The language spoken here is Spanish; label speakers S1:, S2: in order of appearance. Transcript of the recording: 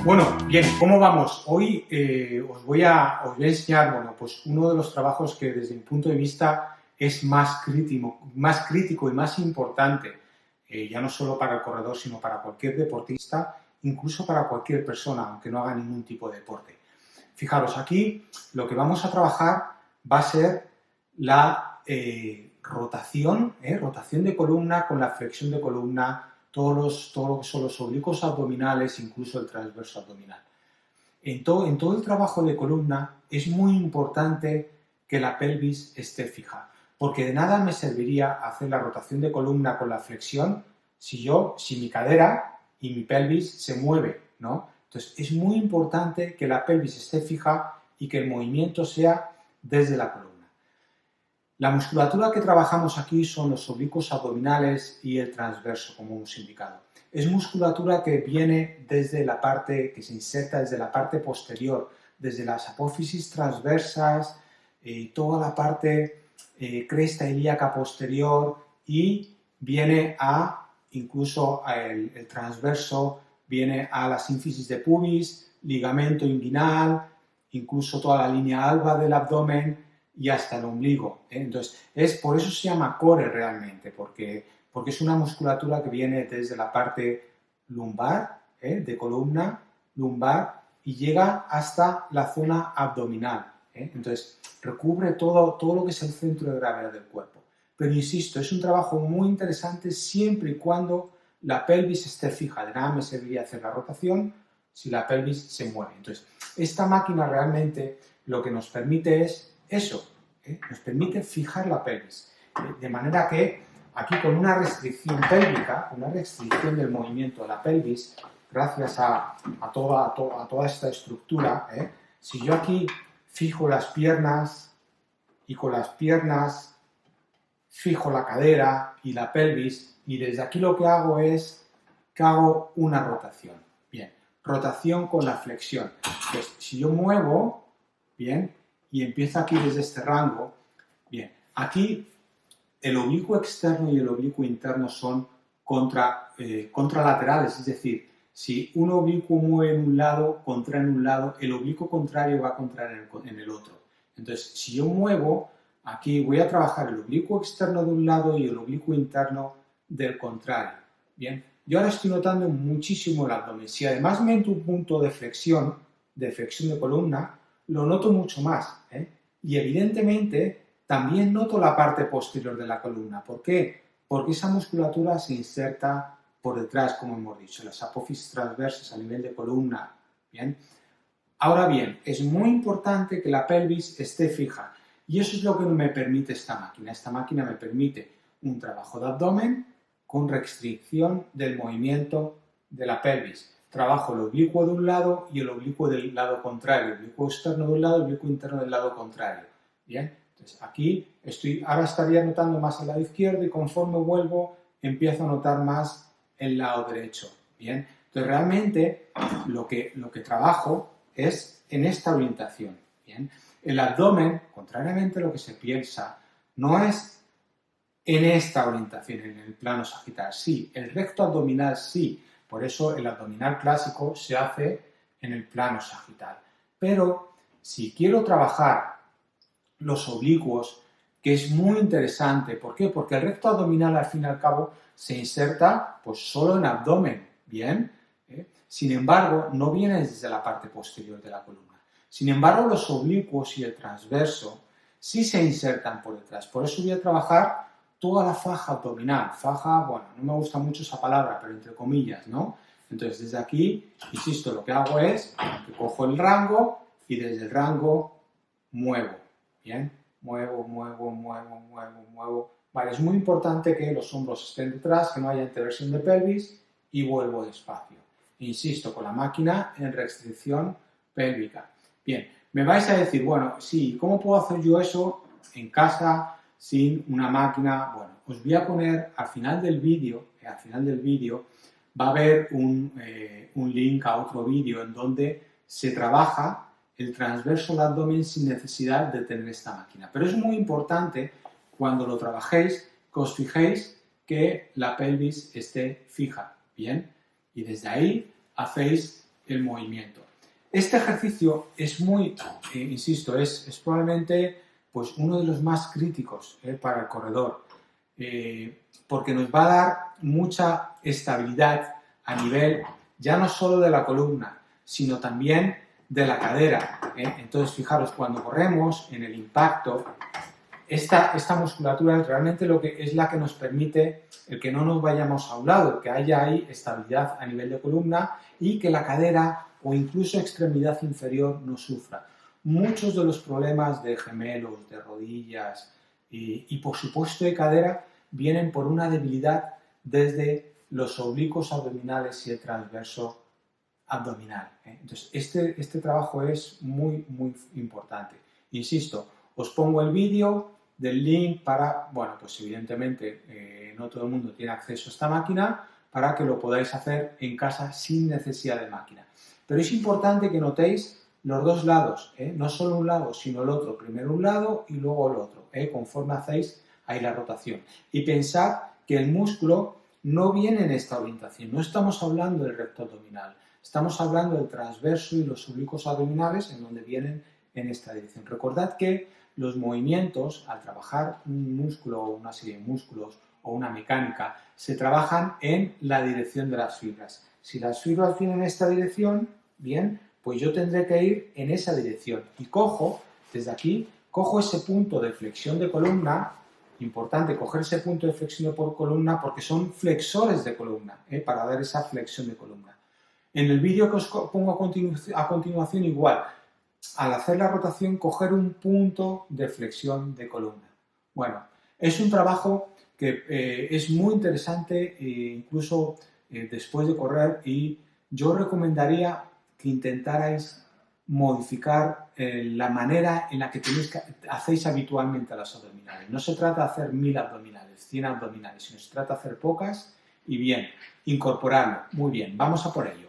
S1: Bueno, bien, ¿cómo vamos? Hoy os voy a enseñar, bueno, pues uno de los trabajos que desde mi punto de vista es más crítico y más importante, ya no solo para el corredor, sino para cualquier deportista, incluso para cualquier persona, aunque no haga ningún tipo de deporte. Fijaros, aquí lo que vamos a trabajar va a ser la rotación de columna con la flexión de columna, todo lo que son los oblicuos abdominales, incluso el transverso abdominal. En todo el trabajo de columna es muy importante que la pelvis esté fija, porque de nada me serviría hacer la rotación de columna con la flexión si mi cadera y mi pelvis se mueve, ¿no? Entonces es muy importante que la pelvis esté fija y que el movimiento sea desde la columna. La musculatura que trabajamos aquí son los oblicuos abdominales y el transverso, como hemos indicado. Es musculatura que viene desde la parte, que se inserta desde la parte posterior, desde las apófisis transversas, toda la parte cresta ilíaca posterior y viene incluso el transverso, viene a la sínfisis de pubis, ligamento inguinal, incluso toda la línea alba del abdomen, y hasta el ombligo. Entonces, por eso se llama core realmente, porque es una musculatura que viene desde la parte lumbar, de columna, lumbar, y llega hasta la zona abdominal. Entonces, recubre todo lo que es el centro de gravedad del cuerpo. Pero insisto, es un trabajo muy interesante siempre y cuando la pelvis esté fija. De nada me serviría hacer la rotación si la pelvis se mueve. Entonces, esta máquina realmente lo que nos permite es eso, nos permite fijar la pelvis, de manera que aquí con una restricción pélvica, una restricción del movimiento de la pelvis, gracias a toda esta estructura, si yo aquí fijo las piernas y con las piernas fijo la cadera y la pelvis, y desde aquí lo que hago es que hago una rotación. Bien, rotación con la flexión. Entonces, si yo muevo, bien, y empiezo aquí desde este rango, bien, aquí el oblicuo externo y el oblicuo interno son contralaterales, es decir, si un oblicuo mueve en un lado, contrae en un lado, el oblicuo contrario va a contraer en el otro. Entonces, si yo muevo, aquí voy a trabajar el oblicuo externo de un lado y el oblicuo interno del contrario. Bien, yo ahora estoy notando muchísimo el abdomen. Si además meto un punto de flexión de columna, lo noto mucho más, y evidentemente también noto la parte posterior de la columna. ¿Por qué? Porque esa musculatura se inserta por detrás, como hemos dicho, las apófisis transversas a nivel de columna. Bien. Ahora bien, es muy importante que la pelvis esté fija y eso es lo que me permite esta máquina. Esta máquina me permite un trabajo de abdomen con restricción del movimiento de la pelvis. Trabajo el oblicuo de un lado y el oblicuo del lado contrario, el oblicuo externo de un lado y el oblicuo interno del lado contrario. Bien, entonces aquí ahora estaría notando más el lado izquierdo y conforme vuelvo empiezo a notar más el lado derecho. Bien, entonces realmente lo que trabajo es en esta orientación. Bien, el abdomen, contrariamente a lo que se piensa, no es en esta orientación, en el plano sagital. Sí, el recto abdominal sí. Por eso el abdominal clásico se hace en el plano sagital. Pero si quiero trabajar los oblicuos, que es muy interesante, ¿por qué? Porque el recto abdominal al fin y al cabo se inserta pues solo en abdomen, ¿bien? Sin embargo, no viene desde la parte posterior de la columna. Sin embargo, los oblicuos y el transverso sí se insertan por detrás. Por eso voy a trabajar toda la faja abdominal. Faja, bueno, no me gusta mucho esa palabra, pero entre comillas, ¿no? Entonces, desde aquí, insisto, lo que hago es que cojo el rango y desde el rango muevo. Bien, muevo. Vale, es muy importante que los hombros estén detrás, que no haya interversión de pelvis y vuelvo despacio. Insisto, con la máquina en restricción pélvica. Bien, me vais a decir, bueno, sí, ¿cómo puedo hacer yo eso en casa sin una máquina? Bueno, os voy a poner al final del vídeo va a haber un link a otro vídeo en donde se trabaja el transverso del abdomen sin necesidad de tener esta máquina. Pero es muy importante cuando lo trabajéis que os fijéis que la pelvis esté fija, ¿bien? Y desde ahí hacéis el movimiento. Este ejercicio es muy, insisto, es probablemente pues, uno de los más críticos para el corredor, porque nos va a dar mucha estabilidad a nivel ya no solo de la columna, sino también de la cadera. Entonces, fijaros, cuando corremos, en el impacto, esta musculatura es realmente lo que es la que nos permite el que no nos vayamos a un lado, que haya ahí estabilidad a nivel de columna y que la cadera o incluso extremidad inferior no sufra. Muchos de los problemas de gemelos, de rodillas y por supuesto de cadera vienen por una debilidad desde los oblicuos abdominales y el transverso abdominal. Entonces, este trabajo es muy, muy importante. Insisto, os pongo el vídeo del link para, bueno, pues evidentemente no todo el mundo tiene acceso a esta máquina, para que lo podáis hacer en casa sin necesidad de máquina. Pero es importante que notéis los dos lados, no solo un lado, sino el otro. Primero un lado y luego el otro, conforme hacéis ahí la rotación. Y pensad que el músculo no viene en esta orientación, no estamos hablando del recto abdominal, estamos hablando del transverso y los oblicuos abdominales en donde vienen en esta dirección. Recordad que los movimientos, al trabajar un músculo o una serie de músculos o una mecánica, se trabajan en la dirección de las fibras. Si las fibras vienen en esta dirección, bien, pues yo tendré que ir en esa dirección. Y cojo, desde aquí, cojo ese punto de flexión de columna. Importante coger ese punto de flexión de columna porque son flexores de columna, para dar esa flexión de columna. En el vídeo que os pongo a continuación igual, al hacer la rotación, coger un punto de flexión de columna. Bueno, es un trabajo que es muy interesante, incluso después de correr, y yo recomendaría que intentarais modificar la manera en la que hacéis habitualmente las abdominales. No se trata de hacer 1000 abdominales, 100 abdominales, sino se trata de hacer pocas y bien, incorporarlo. Muy bien, vamos a por ello.